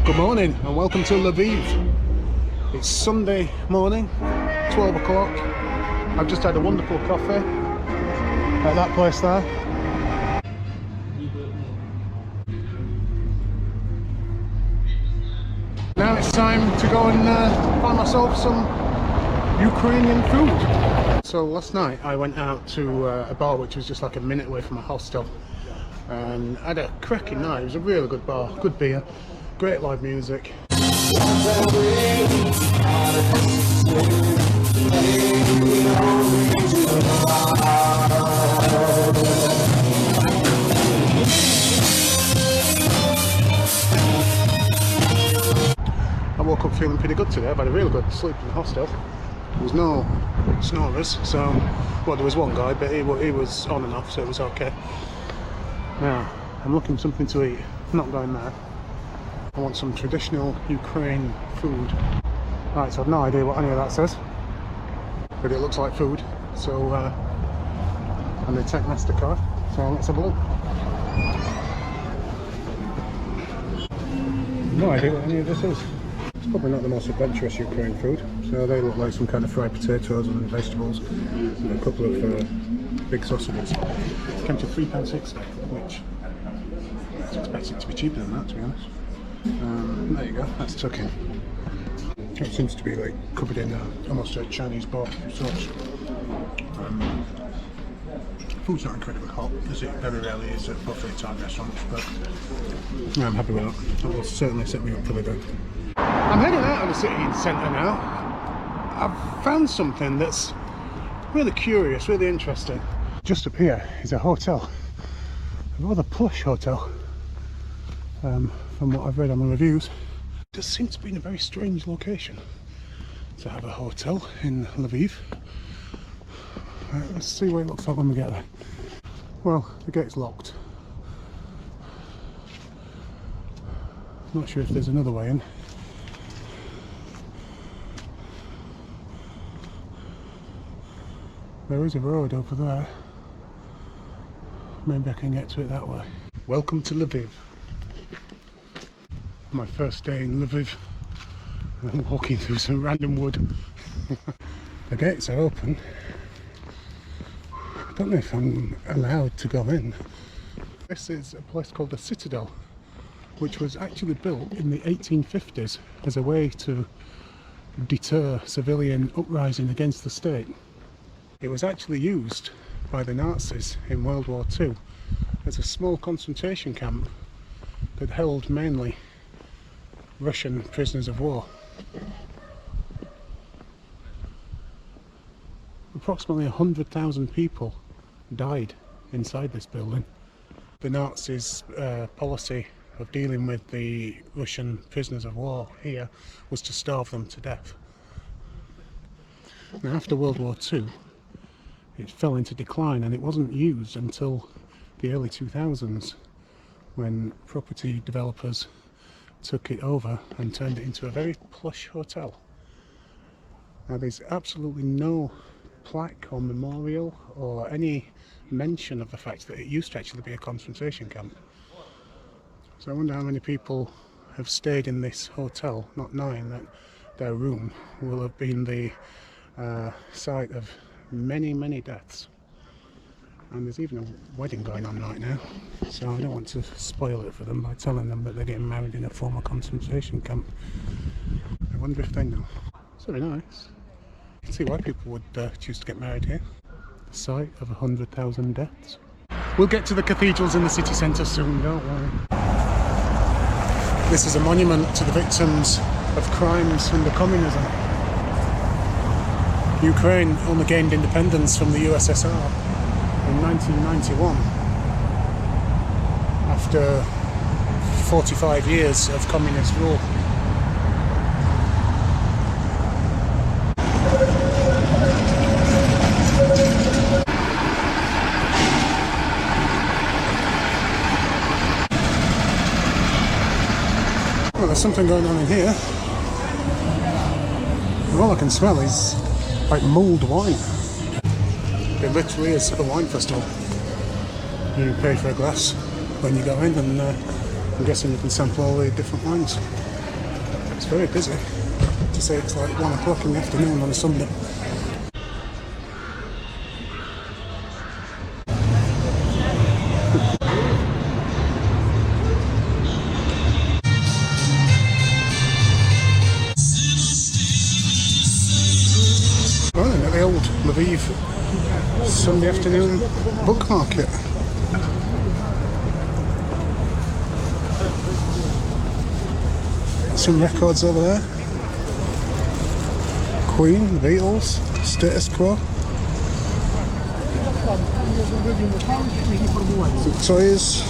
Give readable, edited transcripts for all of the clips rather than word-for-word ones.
Good morning and welcome to Lviv. It's Sunday morning, 12 o'clock. I've just had a wonderful coffee at that place there. Now it's time to go and find myself some Ukrainian food. So last night I went out to a bar which was just like a minute away from my hostel and had a cracking night. It was a really good bar, good beer, great live music. I woke up feeling pretty good today. I've had a really good sleep in the hostel. There was no snorers, so, well, there was one guy, but he was on and off, so it was okay. Now, I'm looking for something to eat. I'm not going there. I want some traditional Ukraine food. Right, so I've no idea what any of that says, but it looks like food. So, and they take MasterCard, so let's have a look. No idea what any of this is. It's probably not the most adventurous Ukraine food. So they look like some kind of fried potatoes and vegetables, and a couple of big sausages. It came to £3.60, which I was expecting it to be cheaper than that, to be honest. There you go, that's tuck in. It seems to be like covered in almost a Chinese ball sauce. Food's not incredibly hot, as it very rarely is at buffet type restaurants, but yeah, I'm happy with that. That will certainly set me up for the day. I'm heading out of the city centre now. I've found something that's really curious, really interesting. Just up here is a hotel, a rather plush hotel. From what I've read on the reviews, it does seem to be in a very strange location to have a hotel in Lviv. Let's see what it looks like when we get there. Well, the gate's locked. Not sure if there's another way in. There is a road over there. Maybe I can get to it that way. Welcome to Lviv. My first day in Lviv. I'm walking through some random wood. The gates are open. I don't know if I'm allowed to go in. This is a place called the Citadel, which was actually built in the 1850s as a way to deter civilian uprising against the state. It was actually used by the Nazis in World War II as a small concentration camp that held mainly Russian prisoners of war. Approximately 100,000 people died inside this building. The Nazis' policy of dealing with the Russian prisoners of war here was to starve them to death. Now, after World War II, it fell into decline and it wasn't used until the early 2000s when property developers took it over and turned it into a very plush hotel. Now there's absolutely no plaque or memorial or any mention of the fact that it used to actually be a concentration camp. So I wonder how many people have stayed in this hotel not knowing that their room will have been the site of many deaths. And there's even a wedding going on right now, so I don't want to spoil it for them by telling them that they're getting married in a former concentration camp. I wonder if they know. It's very nice. You can see why people would choose to get married here. The site of 100,000 deaths. We'll get to the cathedrals in the city centre soon, don't worry. This is a monument to the victims of crimes under communism. Ukraine only gained independence from the USSR in 1991 after 45 years of communist rule. Well, there's something going on in here. All I can smell is like mulled wine. It literally is a wine festival. You pay for a glass when you go in, and I'm guessing you can sample all the different wines. It's very busy. To say it's like 1 o'clock in the afternoon on a Sunday. Oh, at the old Lviv Sunday afternoon book market. Some records over there. Queen, the Beatles, Status Quo. Toys.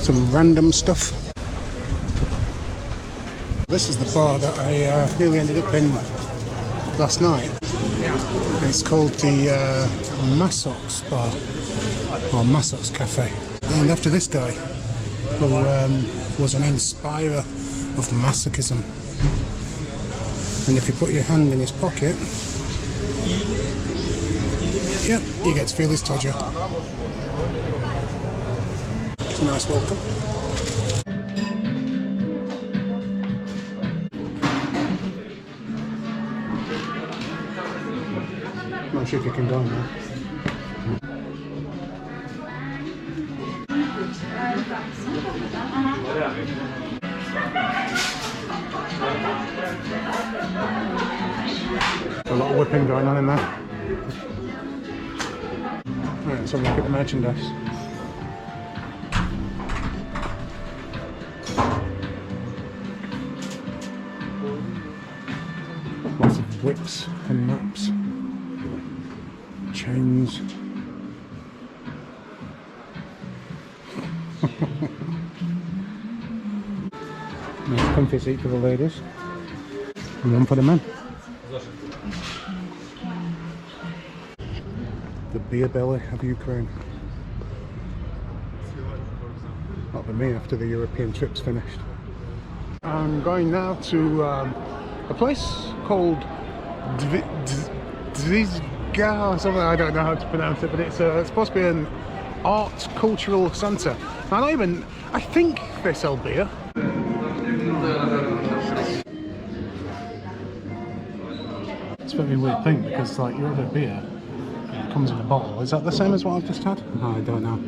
Some random stuff. This is the bar that I nearly ended up in last night. It's called the Masok's Bar, or Masok's Cafe, named after this guy, who was an inspirer of masochism. And if you put your hand in his pocket, yep, you get to feel his todger. It's a nice welcome. Not sure if you can go in there. A lot of whipping going on in there. Right, let's have a look at the merchandise. Lots of whips and maps. Chains. Nice comfy seat for the ladies and one for the men. The beer belly of Ukraine. That'll be me after the European trip's finished. I'm going now to a place called Zvizga or something. I don't know how to pronounce it, but it's supposed to be an art cultural centre. I think they sell beer. It's a very weird thing because like you order beer, it comes in a bottle. Is that the same as what I've just had? Oh, I don't know.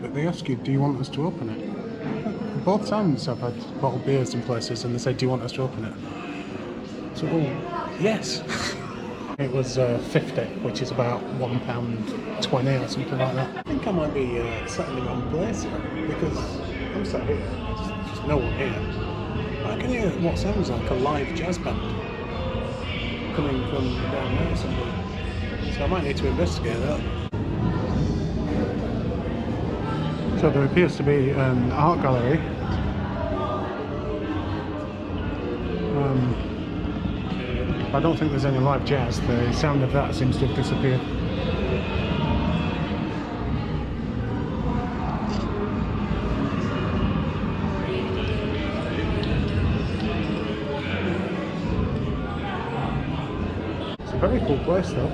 But they ask you, do you want us to open it? Both times I've had bottled beers in places and they say, do you want us to open it? So, well, yes. It was 50, which is about £1.20 or something like that. I think I might be sat in the wrong place here because I'm sat here, there's just no one here. I can hear what sounds like a live jazz band coming from down there somewhere. So I might need to investigate that. So there appears to be an art gallery. I don't think there's any live jazz. The sound of that seems to have disappeared. It's a very cool place though.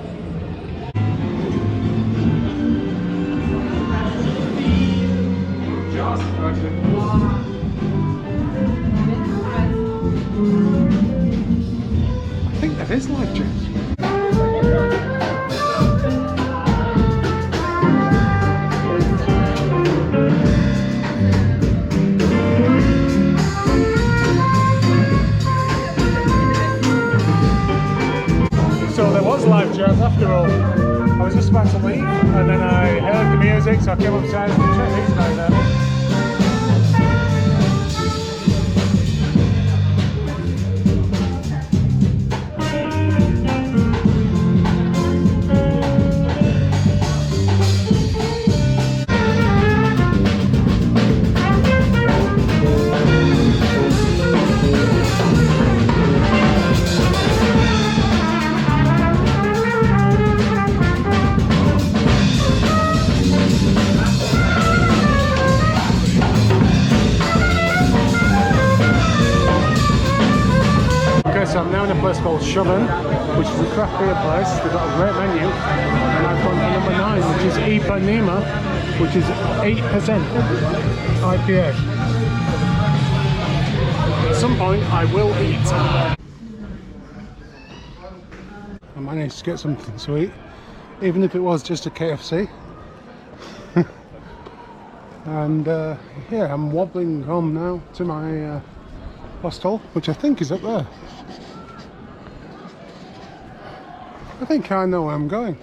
I think that is live jazz. So there was live jazz after all. I was just about to leave and then I heard the music, so I came upstairs and checked these guys out. called Shoven, which is a craft beer place. They've got a great menu. And I've gone for number 9, which is Ipanema, which is 8% IPA. At some point I will eat. I managed to get something to eat, even if it was just a KFC. And yeah, I'm wobbling home now to my hostel, which I think is up there. I think I know where I'm going.